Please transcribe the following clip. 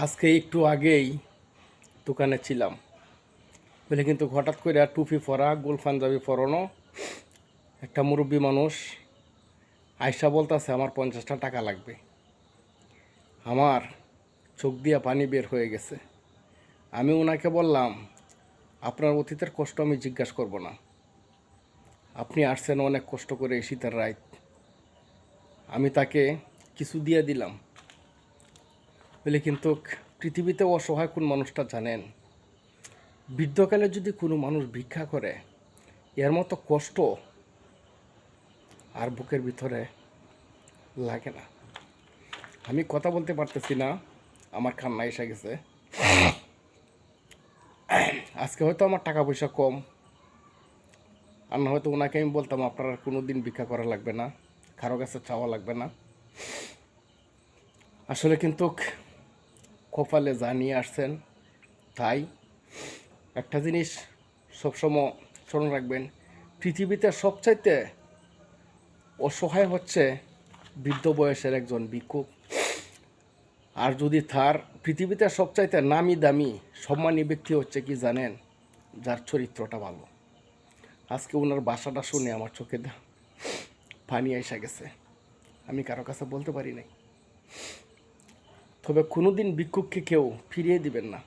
আজকে একটু আগেই দোকানে ছিলাম বলে কিন্তু হঠাৎ করে টুপি পরা গোল পাঞ্জাবি পরানো একটা মুরব্বী মানুষ আয়সা বলতেছে আমার 50টা টাকা লাগবে। আমার চোখ দিয়া পানি বের হয়ে গেছে। আমি ওনাকে বললাম, আপনার অতীতের কষ্ট আমি জিজ্ঞাসা করব না, আপনি আসছেন অনেক কষ্ট করে এই শীতের রাত। আমি তাকে কিছু দিয়ে দিলাম বলে কিন্তু পৃথিবীতে অসহায় কোন মানুষটা জানেন? বৃদ্ধকালে যদি কোনো মানুষ ভিক্ষা করে এর মতো কষ্ট আর বুকের ভিতরে লাগে না। আমি কথা বলতে পারতেছি না, আমার কান্না এসে গেছে। আজকে হয়তো আমার টাকা পয়সা কম, আর না হয়তো ওনাকে আমি বলতাম আপনার আর কোনো দিন ভিক্ষা করা লাগবে না, কারো কাছে চাওয়া লাগবে না। আসলে কিন্তু কপালে যা নিয়ে আসছেন তাই। একটা জিনিস সবসময় স্মরণ রাখবেন, পৃথিবীতে সবচাইতে অসহায় হচ্ছে বৃদ্ধ বয়সের একজন ভিক্ষুক। আর যদি তার পৃথিবীতে সবচাইতে নামি দামি সম্মানী ব্যক্তি হচ্ছে কি জানেন? যার চরিত্রটা ভালো। আজকে ওনার বাসাটা শুনে আমার চোখে পানি এসে গেছে। আমি কারো কাছে বলতে পারি নাই, তবে কোনোদিন ভিক্ষুককে কেউ ফিরিয়ে দিবেন না।